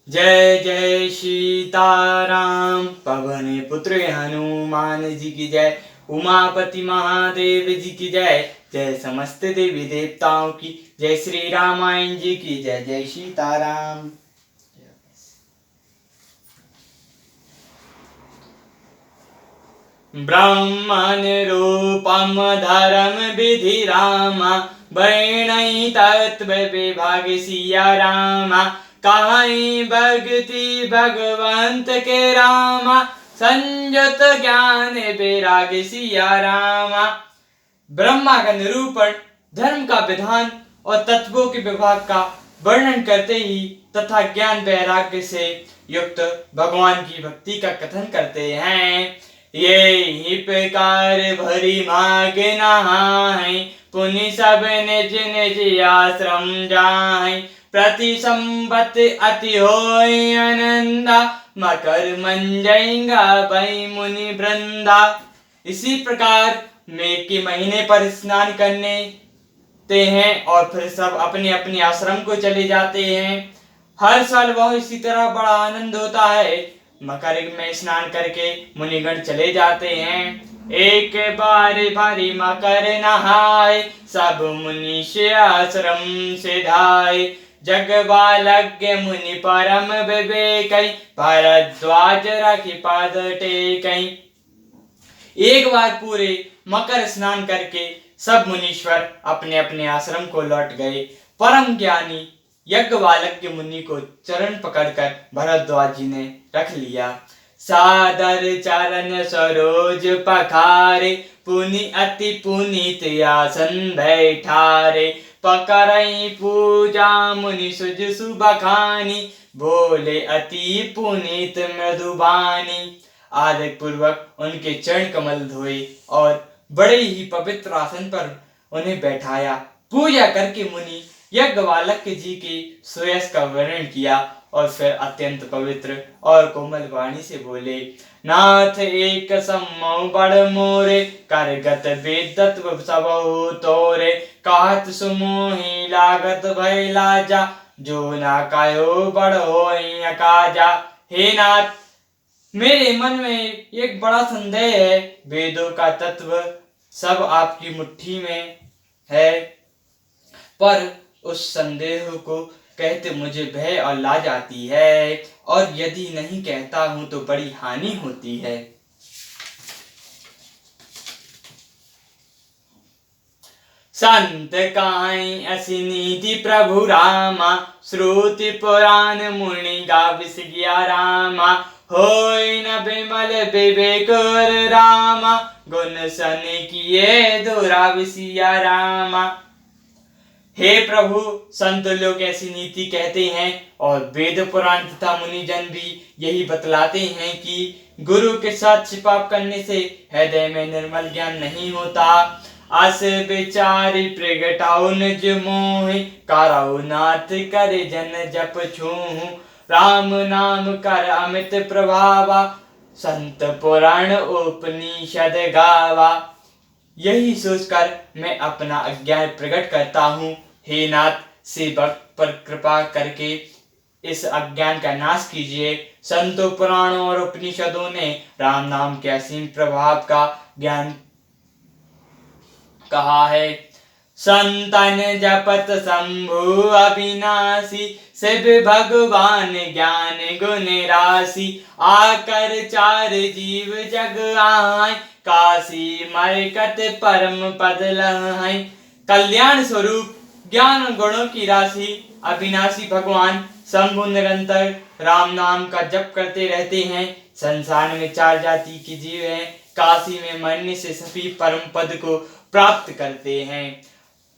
जय जय सीताराम। पवन पुत्र हनुमान जी की जय। उमापति महादेव जी की जय। जय समस्त देवी देवताओं की जय। श्री रामायण जी की जय। जय सीताराम। ब्रह्मण रूपम धर्म विधि रामा, वर्णई तत्व विभाग सिया रामा। कहीं भक्ति भगवंत के रामा, संयत ज्ञान वैराग सिया रामा। ब्रह्मा का निरूपण, धर्म का विधान और तत्वों के विभाग का वर्णन करते ही तथा ज्ञान वैराग्य से युक्त भगवान की भक्ति का कथन करते हैं। ये ही प्रकार भरी माग नहाय, पुनि सब निज निज आश्रम जाय। प्रति संबत अति होय आनंदा, मकर मंजैंगा भई मुनि वृंदा। इसी प्रकार मेघ के महीने पर स्नान करने ते हैं और फिर सब अपने अपने आश्रम को चले जाते हैं। हर साल वह इसी तरह बड़ा आनंद होता है। मकर में स्नान करके मुनिगण चले जाते हैं। एक बार भारी मकर नहाय, सब मुनि आश्रम से धाय। जग बालज्ञ मुनि परम विवेक, भारद्वाज रखि पाद टेकई। एक बार पूरे मकर स्नान करके सब मुनीश्वर अपने अपने आश्रम को लौट गए। परम ज्ञानी यज्ञवालज्ञ मुनि को चरण पकड़कर भरद्वाज जी ने रख लिया। सादर चरण सरोज पखारे, पुनि अति पुनीत आसन बैठारे। पकड़ई पूजा मुनि सुज सुबखानी, बोले अति पुनीत मृदुबानी। आदर पूर्वक उनके चरण कमल धोए और बड़े ही पवित्र आसन पर उन्हें बैठाया। पूजा करके मुनि यज्ञवालज्ञ जी के श्रेयस का वर्णन किया और फिर अत्यंत पवित्र और कोमल वाणी से बोले। नाथ एक सम्मो बड़ मोरे, करगत वेदत्व सबहु तोरे। कहत सुमोहि लागत भय लाजा, जो ना कहो बड़ होई अकाजा। हे नाथ, मेरे मन में एक बड़ा संदेह है। वेदों का तत्व सब आपकी मुट्ठी में है, पर उस संदेह को कहते मुझे भय और लाज आती है, और यदि नहीं कहता हूं तो बड़ी हानि होती है। संत काई असी नीति प्रभु रामा, श्रुति पुराण मुनि गाविस गया रामा। होय न बिमल विवेक रामा, गुण सन किए दुराविसिया रामा। हे प्रभु, संत लोग ऐसी नीति कहते हैं और वेद पुराण तथा मुनिजन भी यही बतलाते हैं कि गुरु के साथ छिपाव करने से हृदय में निर्मल ज्ञान नहीं होता। अस विचारी प्रगटाओ निज मोहि, कराओ नाथ करे जन जप छूहु। राम नाम कर अमित प्रभावा, संत पुराण उपनिषद गावा। यही सोचकर मैं अपना अज्ञान प्रकट करता हूँ। हे नाथ, सेवक पर कृपा करके इस अज्ञान का नाश कीजिए। संतों, पुराणों और उपनिषदों ने राम नाम के असीम प्रभाव का ज्ञान कहा है। संतन जपत शंभु अविनाशी, शिव भगवान ज्ञान गुण राशि। आकर चार जीव जग आए, काशी मरकत परम पद लहाय। कल्याण स्वरूप ज्ञान गुणों की राशि अविनाशी भगवान शंभु निरंतर राम नाम का जप करते रहते हैं। संसार में चार जाति के जीव हैं। काशी में मरने से सभी परम पद को प्राप्त करते हैं।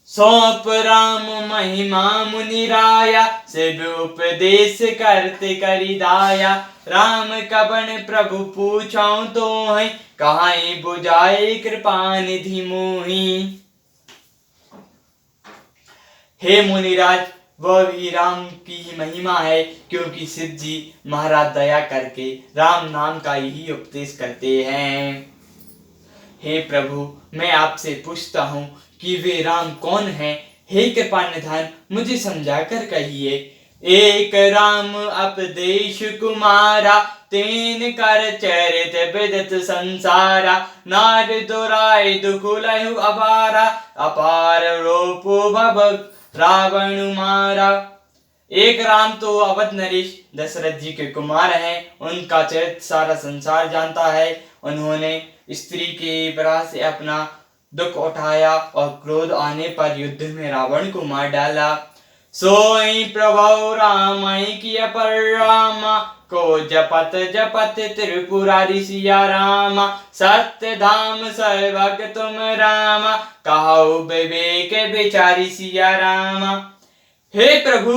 सौंप राम महिमा मुनि राया, शिव उपदेश करते करि दाया। राम कबन प्रभु पूछाऊं तो है, कहाई बुझाए कृपा निधि मोहि। हे मुनिराज, वह भी राम की ही महिमा है, क्योंकि शिव जी महाराज दया करके राम नाम का यही उपदेश करते हैं। हे प्रभु, मैं आपसे पूछता हूँ कि वे राम कौन हैं? हे कृपा निधान, मुझे समझाकर कहिए। एक राम अपदेश कुमारा, तीन कर चरित विदित संसारा, नार दुराय दुख लहु अपारा, अपार रूपो भव रावण मारा। एक राम तो अवध नरेश दशरथ जी के कुमार हैं, उनका चरित्र सारा संसार जानता है। उन्होंने स्त्री के विरह से अपना दुख उठाया और क्रोध आने पर युद्ध में रावण को मार डाला। सोई प्रभु रामई किया पर रामा, को जपत जपत त्रिपुरारी सिया रामा, सत्य धाम सर्वग तुम रामा, कहो विवेक विचारी सिया रामा। हे प्रभु,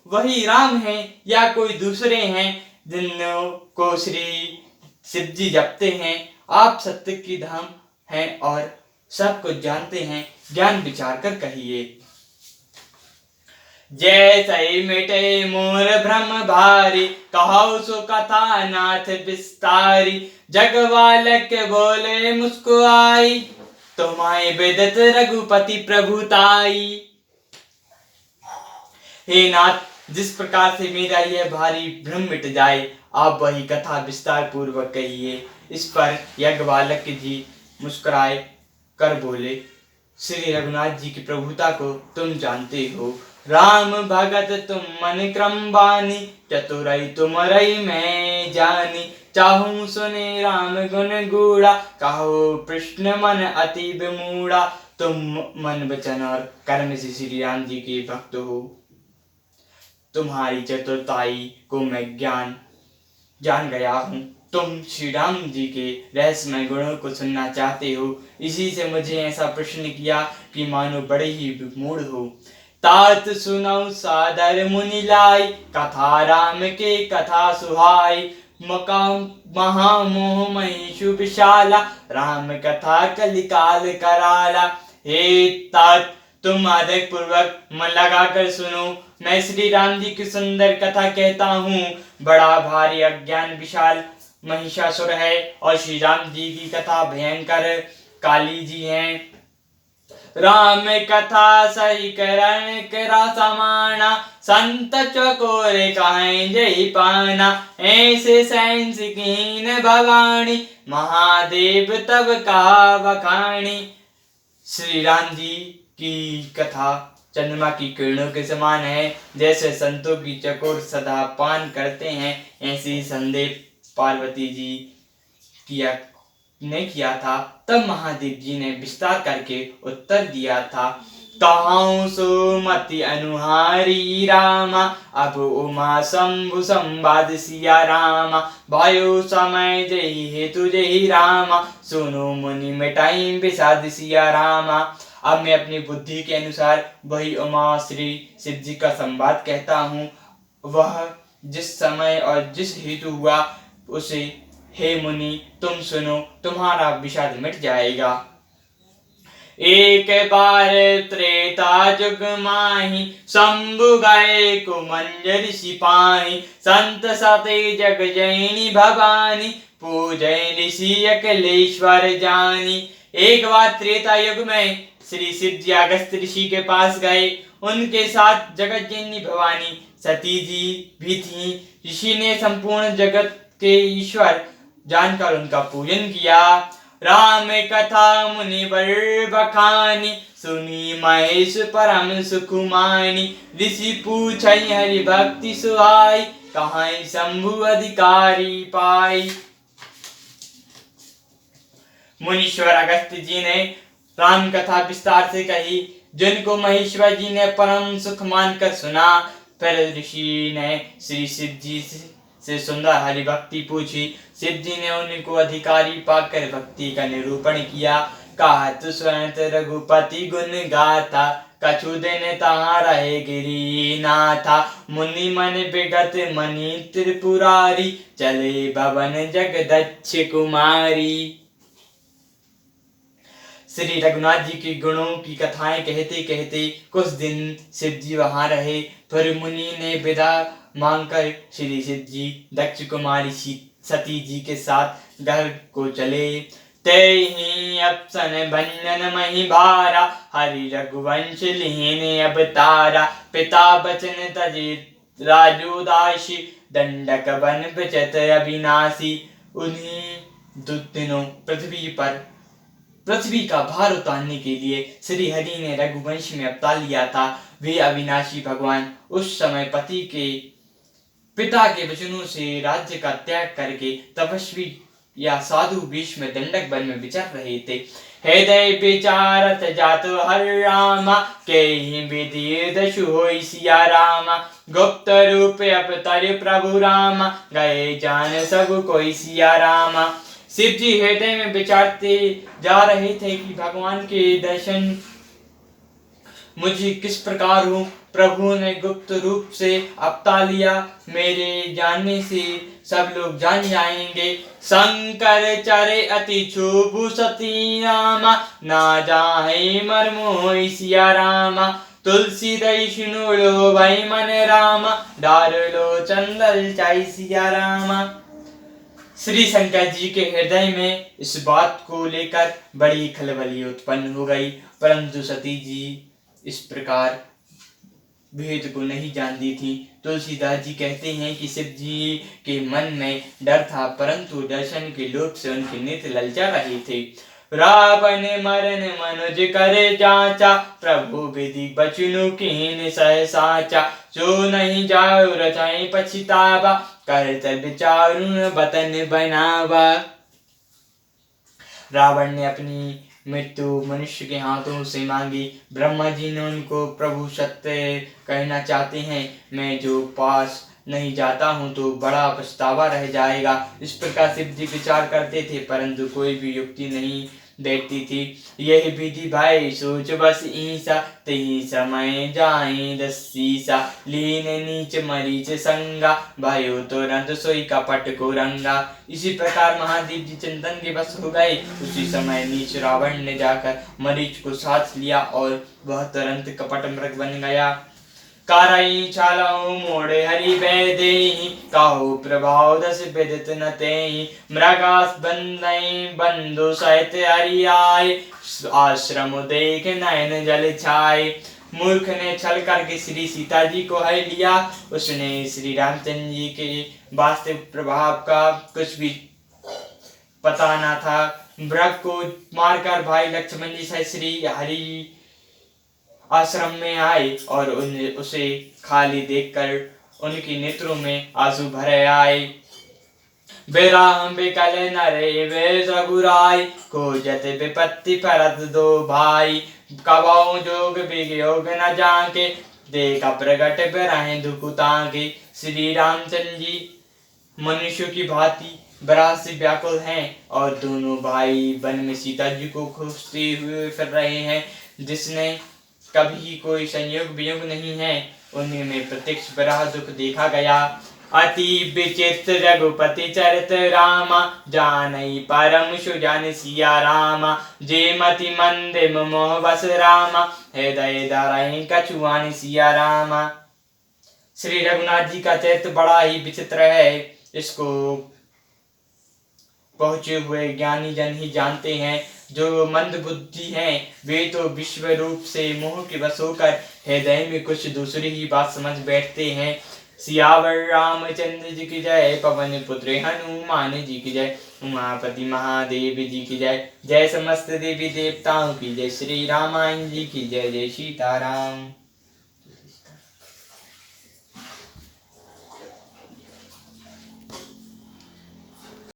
वही राम हैं या कोई दूसरे हैं जिन्हों को श्री शिव जी जपते हैं। आप सत्य की धाम हैं और सब कुछ जानते हैं, ज्ञान विचार कर कहिए। जैसे मिटे मोर भ्रम भारी, कहो सो कथा नाथ विस्तारी, जगवालक बोले मुस्कुआई, तुम्हारे विदित रघुपति प्रभुताई। हे नाथ, जिस प्रकार से मेरा यह भारी भ्रम मिट जाए, आप वही कथा विस्तार पूर्वक कहिए। इस पर यज्ञवालक जी मुस्कुराए कर बोले, श्री रघुनाथ जी की प्रभुता को तुम जानते हो। राम भगत तुम मन क्रम बानी, चतुरई तुमरई मैं जानी, चाहूं सुने राम गुण गूढ़ा, कहो कृष्ण मन अति विमूढ़ा। तुम मन वचन और कर्म से श्री राम जी के भक्त हो। तुम्हारी चतुरताई को मैं जान गया हूँ। तुम श्री राम जी के रहस्यमय गुणों को सुनना चाहते हो, इसी से मुझे ऐसा प्रश्न किया कि मानो बड़े ही विमूढ़ हो। तात सुनौ सादर मुनि लाई, कथा राम के कथा सुहाई, मकाम महामोह महिषु विशाला, राम कथा कलिकाल कराला। हे तात, तुम आदर पूर्वक मन लगाकर सुनो, मैं श्री राम जी की सुंदर कथा कहता हूँ। बड़ा भारी अज्ञान विशाल महिषासुर है और श्री राम जी की कथा भयंकर काली जी हैं। राम कथा सही करण करा समाना, संत चकोरे कहें जय पाना, ऐसे सैंस कीन भवानी, महादेव तब कहा बखानी। श्री राम जी की कथा चंद्रमा की किरणों के समान है। जैसे संतों की चकोर सदा पान करते हैं, ऐसी संदेह पार्वती जी ने किया था। तब महादेव जी ने विस्तार करके उत्तर दिया था, कहूँ सुमति अनुहारी रामा, अब उमा शंभु संवाद सिया रामा, वायु समय जय हेतु जय रामा, सुनो मुनि मिटाई विषाद सिया रामा। अब मैं अपनी बुद्धि के अनुसार वही उमा श्री शिव जी का संवाद कहता हूँ। वह जिस समय और जिस हेतु हुआ उसे हे मुनि तुम सुनो, तुम्हारा विषाद मिट जाएगा। एक बार त्रेता जुग माही, शंभु गए कुमंजर सिपाही, संत सते जग जैनी भवानी, पूजय ऋषि अकलेश्वर जानी। एक बार त्रेता युग में श्री शिव जी अगस्त ऋषि के पास गए। उनके साथ जगत जननी भवानी सती जी भी थीं। ऋषि ने संपूर्ण जगत के ईश्वर जानकर उनका पूजन किया। राम कथा मुनि वर बखानी, सुनी महेश परम सुकुमानी, ऋषि पूछई हरि भक्ति सुहाई, कहाई शंभु अधिकारी पाई। मुनीश्वर अगस्त जी ने राम कथा विस्तार से कही, जिनको महेश्वर जी ने परम सुख मानकर सुना। फिर ऋषि ने श्री शिव जी से सुंदर हरि भक्ति पूछी। शिव जी ने उनको अधिकारी पाकर भक्ति का निरूपण किया। कहत स्वयं रघुपति गुण गाथा, कछु दिन तहाँ रहे गिरी नाथा, मुनि मन विगत मनि त्रिपुरारी, चले भवन जगदक्ष कुमारी। श्री रघुनाथ जी के गुणों की कथाएं कहते कहते कुछ दिन शिव जी वहां रहे। फिर मुनि ने विदा मांगकर श्री शिव जी दक्ष कुमारी सती जी के साथ घर को चले। ते ही अप्सन भंजन मही भारा, हरि रघुवंश लीने अवतारा, पिता बचन तजे राजोदासी दंडक बन बचत अविनाशी। उन्हीं दिनों पृथ्वी का भार उतारने के लिए श्री हरि ने रघुवंश में अवतार लिया था। वे अविनाशी भगवान उस समय पति के पिता के वचनों से राज्य का त्याग करके तपस्वी या साधु भीष्म दंडक वन में विचर रहे थे। हृदय विचारत जात हर रामा, के ही विधि दशु होई सिया रामा। गुप्त रूप अवतार प्रभु रामा, गए जान सब कोई सिया रामा। शिव जी हृदय में विचारते जा रहे थे कि भगवान के दर्शन मुझे किस प्रकार हो। प्रभु ने गुप्त रूप से अवतार लिया, मेरे जानने से सब लोग जान जाएंगे। शंकर चरे अति क्षोभु सती रामा, ना जाहे मर्मो सिया रामा। तुलसी दई सुनो लो भाई मन रामा, डार लो चंदल चाई सिया रामा। श्री शंकर जी के हृदय में इस बात को लेकर बड़ी खलबली उत्पन्न हो गई, परंतु सती जी इस प्रकार भेद को नहीं जानती थी। तुलसीदास जी कहते हैं कि शिव जी के मन में डर था, परंतु दर्शन के लोभ से उनके नेत्र ललचा रहे थे। रावण मरण मनुज करे जाचा, प्रभु विधि बचनु कीन सह साचा। जो नहीं जाओ रचाई पछतावा, करत विचारुन बतन बनावा। रावण ने अपनी मृत्यु मनुष्य के हाथों से मांगी। ब्रह्मा जी ने उनको प्रभु सत्य कहना चाहते हैं, मैं जो पास नहीं जाता हूँ तो बड़ा पछतावा रह जाएगा। इस प्रकार शिव जी विचार करते थे, परंतु कोई भी युक्ति नहीं बैठती थी। यही विधि भाई सोच बस ईसा, तही समय जाए दसीसा। लीन नीच मरीच संगा, भयो तुरंत सोई कपट को रंगा। इसी प्रकार महादेव जी चिंतन के बस हो गए। उसी समय नीच रावण ने जाकर मरीच को साथ लिया और वह तुरंत कपट मृग बन गया। कारई चालऊ मोड़े हरि बैदेहि, काहू प्रभाव दस विदित न तेहि। मृगास बंदई बंधु सहित हरि आए, आश्रम देख नयन जल छाए। मूर्ख ने छल करके श्री सीता जी को हर लिया। उसने श्री रामचंद्र जी के वास्तविक प्रभाव का कुछ भी पता न था। मृग को मारकर भाई लक्ष्मण जी से श्री हरि आश्रम में आए और उसे खाली देखकर उनके नेत्रों में आंसू भरे आए। बेराम बेकल नरे वे सगुराई, खोजत विपत्ति परत दो भाई। कबाऊ जोग वियोग न जाके, देखा प्रगट बरहे दुकुतांगे। श्री रामचंद्र जी मनुष्य की भांति बराह से व्याकुल हैं और दोनों भाई वन में सीता जी को खोजते हुए फिर रहे हैं। जिसने कभी कोई संयोग वियोग नहीं है, उन्हीं में प्रत्यक्ष बराह दुख देखा गया। अति विचित्र रघुपति चरित रामा, जानई परम सुजान सिया रामा। जे मति मंदिर मोह बस रामा, हृदय धरहि कछुआन सिया रामा। श्री रघुनाथ जी का चरित्र बड़ा ही विचित्र है। इसको पहुंचे हुए ज्ञानी जन ही जानते हैं। जो मंद बुद्धि हैं वे तो विश्व रूप से मोह के वश होकर हृदय में कुछ दूसरी ही बात समझ बैठते हैं। सियावर रामचंद्र जी की जय, पवन पुत्र हनुमान जी की जय, उमापति महादेव जी की जय। जय समस्त देवी देवताओं की जय, श्री रामायण जी की जय। जय सीताराम।